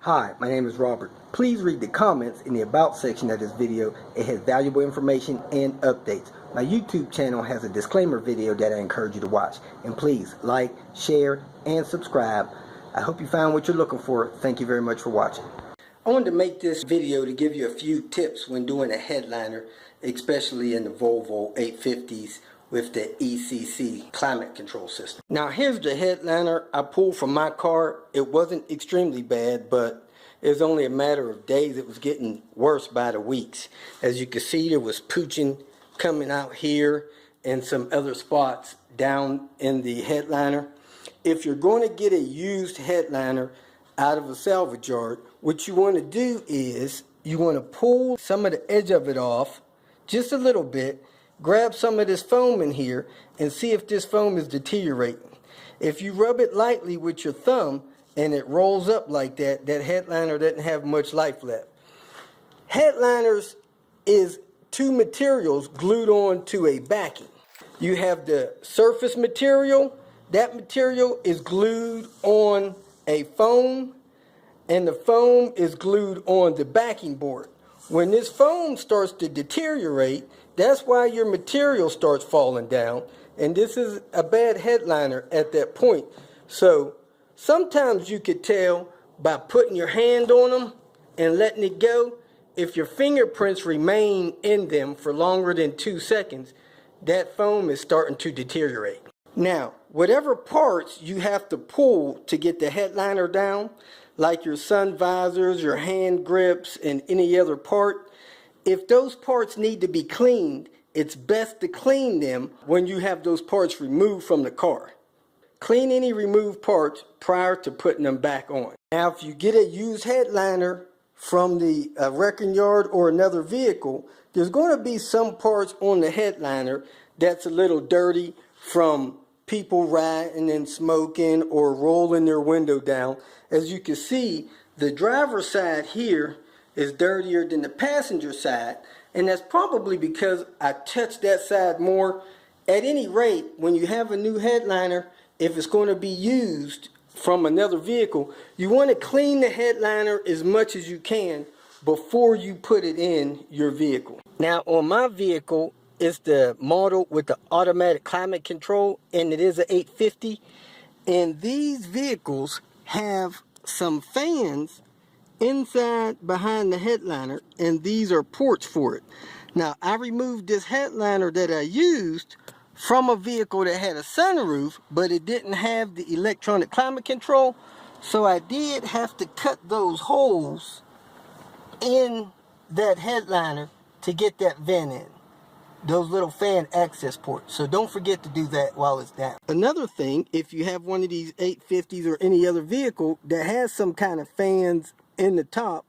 Hi, my name is Robert. Please read the comments in the About section of this video. It has valuable information and updates. My YouTube channel has a disclaimer video that I encourage you to watch. And please like, share, and subscribe. I hope you found what you're looking for. Thank you very much for watching. I wanted to make this video to give you a few tips when doing a headliner, especially in the Volvo 850s with the ECC climate control system. Now here's the headliner I pulled from my car. It wasn't extremely bad, but it was only a matter of days. It was getting worse by the weeks. As you can see, there was pooching coming out here and some other spots down in the headliner. If you're going to get a used headliner out of a salvage yard, what you want to do is you want to pull some of the edge of it off just a little bit. Grab some of this foam in here and see if this foam is deteriorating. If you rub it lightly with your thumb and it rolls up like that, that headliner doesn't have much life left. Headliners is two materials glued on to a backing. You have the surface material. That material is glued on a foam, and the foam is glued on the backing board. When this foam starts to deteriorate, that's why your material starts falling down, and this is a bad headliner at that point. So sometimes you could tell by putting your hand on them and letting it go. If your fingerprints remain in them for longer than 2 seconds, that foam is starting to deteriorate. Now, whatever parts you have to pull to get the headliner down, like your sun visors, your hand grips, and any other part, if those parts need to be cleaned, it's best to clean them when you have those parts removed from the car. Clean any removed parts prior to putting them back on. Now, if you get a used headliner from the wrecking yard or another vehicle, there's going to be some parts on the headliner that's a little dirty from people riding and smoking or rolling their window down. As you can see, the driver's side here is dirtier than the passenger side, and that's probably because I touched that side more. At any rate, when you have a new headliner, if it's going to be used from another vehicle, you want to clean the headliner as much as you can before you put it in your vehicle. Now, on my vehicle, it's the model with the automatic climate control, and it is an 850. And these vehicles have some fans inside behind the headliner, and these are ports for it. Now, I removed this headliner that I used from a vehicle that had a sunroof, but it didn't have the electronic climate control, so I did have to cut those holes in that headliner to get that vent in. Those little fan access ports. So don't forget to do that while it's down. Another thing, if you have one of these 850s or any other vehicle that has some kind of fans in the top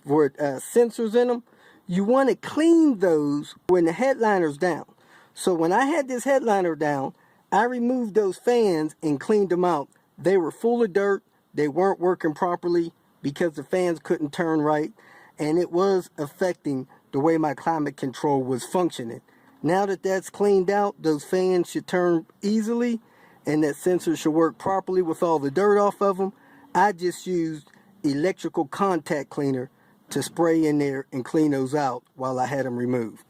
for sensors in them, you want to clean those when the headliner's down. So when I had this headliner down, I removed those fans and cleaned them out. They were full of dirt. They weren't working properly because the fans couldn't turn right, and it was affecting the way my climate control was functioning. Now that that's cleaned out, those fans should turn easily and that sensor should work properly with all the dirt off of them. I just used electrical contact cleaner to spray in there and clean those out while I had them removed.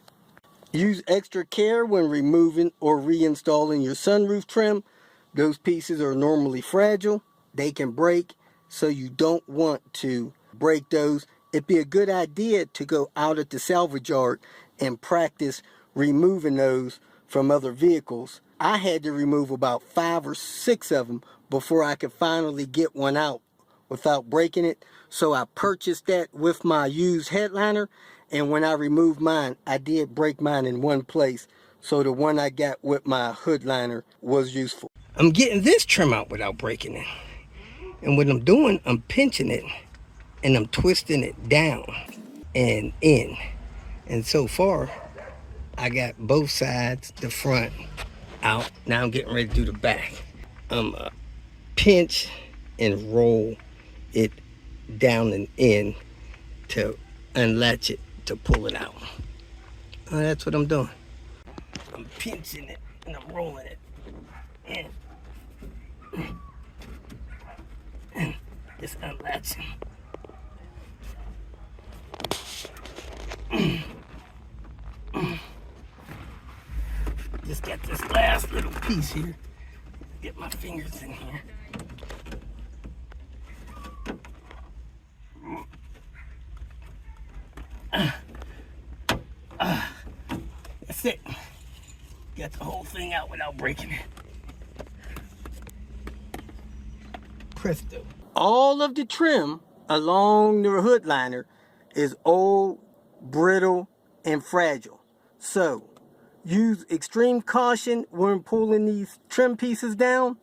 Use extra care when removing or reinstalling your sunroof trim. Those pieces are normally fragile. They can break, so you don't want to break those. It'd be a good idea to go out at the salvage yard and practice removing those from other vehicles. I had to remove about 5 or 6 of them before I could finally get one out without breaking it. So I purchased that with my used headliner, and when I removed mine, I did break mine in one place. So the one I got with my hood liner was useful. I'm getting this trim out without breaking it. And what I'm doing, I'm pinching it and I'm twisting it down and in. And so far, I got both sides, the front, out. Now I'm getting ready to do the back. I'm pinch and roll it down and in to unlatch it to pull it out. That's what I'm doing. I'm pinching it and I'm rolling it. And just unlatching. piece here. Get my fingers in here. That's it. Got the whole thing out without breaking it. Presto. All of the trim along the hood liner is old, brittle, and fragile. So use extreme caution when pulling these trim pieces down.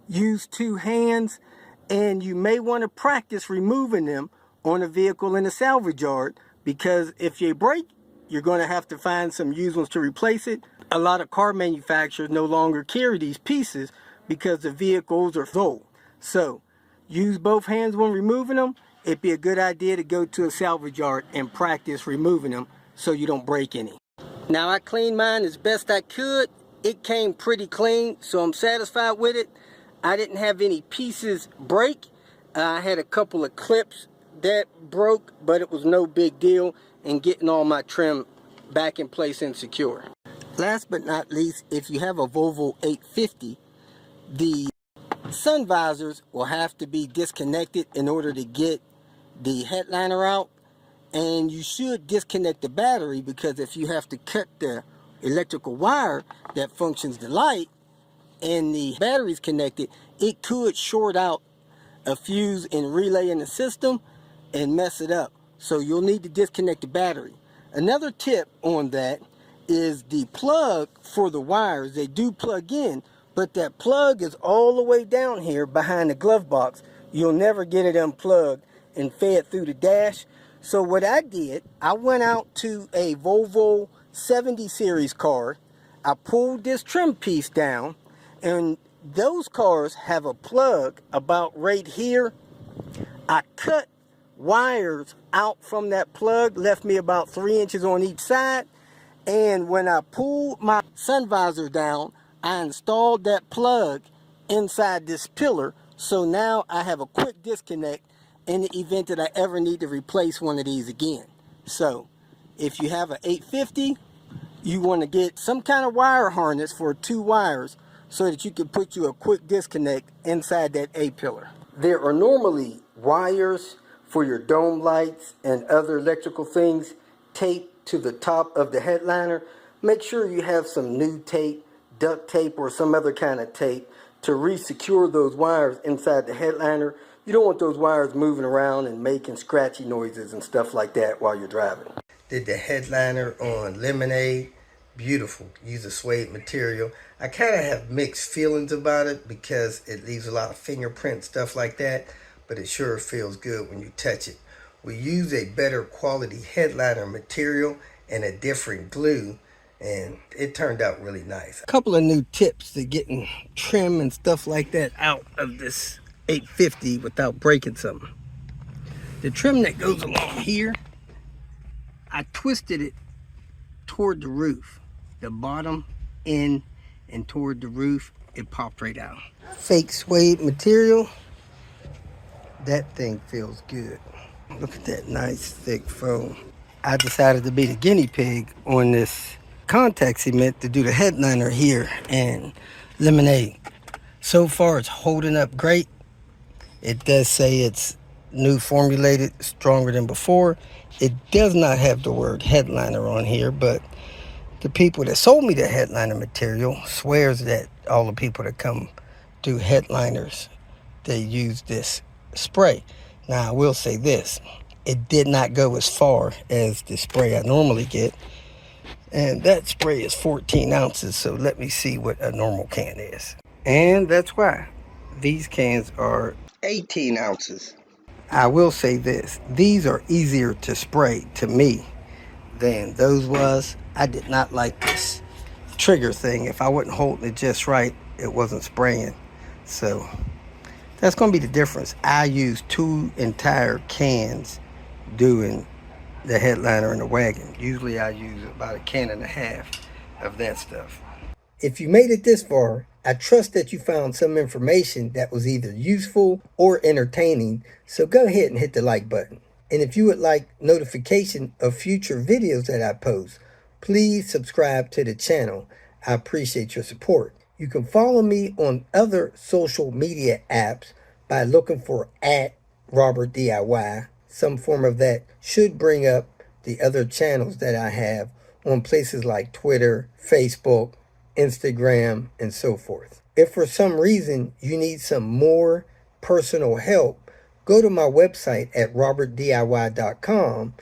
Use 2 hands, and you may want to practice removing them on a vehicle in a salvage yard, because if you break, you're going to have to find some used ones to replace it. A lot of car manufacturers no longer carry these pieces because the vehicles are old. So use both hands when removing them. It'd be a good idea to go to a salvage yard and practice removing them so you don't break any. Now, I cleaned mine as best I could. It came pretty clean, so I'm satisfied with it. I didn't have any pieces break. I had a couple of clips that broke, but it was no big deal in getting all my trim back in place and secure. Last but not least, if you have a Volvo 850, the sun visors will have to be disconnected in order to get the headliner out, and you should disconnect the battery, because if you have to cut the electrical wire that functions the light and the battery's connected, it could short out a fuse and relay in the system and mess it up. So you'll need to disconnect the battery. Another tip on that is the plug for the wires. They do plug in, but that plug is all the way down here behind the glove box. You'll never get it unplugged and fed through the dash. So what I did, I went out to a Volvo 70 series car. I pulled this trim piece down, and those cars have a plug about right here. I cut wires out from that plug, left me about 3 inches on each side, and when I pulled my sun visor down, I installed that plug inside this pillar. So now I have a quick disconnect in the event that I ever need to replace one of these again. So if you have an 850, you want to get some kind of wire harness for 2 wires so that you can put you a quick disconnect inside that A-pillar. There are normally wires for your dome lights and other electrical things taped to the top of the headliner. Make sure you have some new tape, duct tape, or some other kind of tape to re-secure those wires inside the headliner. You don't want those wires moving around and making scratchy noises and stuff like that while you're driving. Did the headliner on Lemonade. Beautiful. Use a suede material. I kind of have mixed feelings about it because it leaves a lot of fingerprint stuff like that, but it sure feels good when you touch it. We use a better quality headliner material and a different glue, and it turned out really nice. A couple of new tips to getting trim and stuff like that out of this 850 without breaking something. The trim that goes along here, I twisted it toward the roof. The bottom end and toward the roof, it popped right out. Fake suede material. That thing feels good. Look at that nice thick foam. I decided to be the guinea pig on this contact cement to do the headliner here in Lemonade. So far it's holding up great. It does say it's new formulated, stronger than before. It does not have the word headliner on here, but the people that sold me the headliner material swears that all the people that come do headliners, they use this spray. Now, I will say this. It did not go as far as the spray I normally get. And that spray is 14 ounces, so let me see what a normal can is. And that's why these cans are 18 ounces. I will say this. These are easier to spray to me than those was. I did not like this trigger thing. If I wasn't holding it just right, it wasn't spraying. So that's going to be the difference. I use 2 entire cans doing the headliner and the wagon. Usually I use about 1.5 cans of that stuff. If you made it this far, I trust that you found some information that was either useful or entertaining. So go ahead and hit the like button. And if you would like notification of future videos that I post, please subscribe to the channel. I appreciate your support. You can follow me on other social media apps by looking for @RobertDIY. Some form of that should bring up the other channels that I have on places like Twitter, Facebook, Instagram, and so forth. If for some reason you need some more personal help, go to my website at robertdiy.com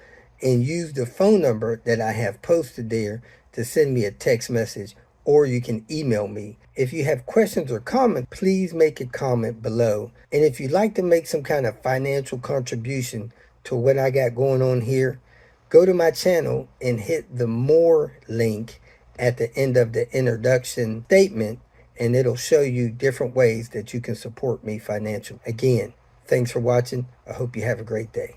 and use the phone number that I have posted there to send me a text message, or you can email me. If you have questions or comments, please make a comment below. And if you'd like to make some kind of financial contribution to what I got going on here, go to my channel and hit the more link at the end of the introduction statement, and it'll show you different ways that you can support me financially. Again, thanks for watching. I hope you have a great day.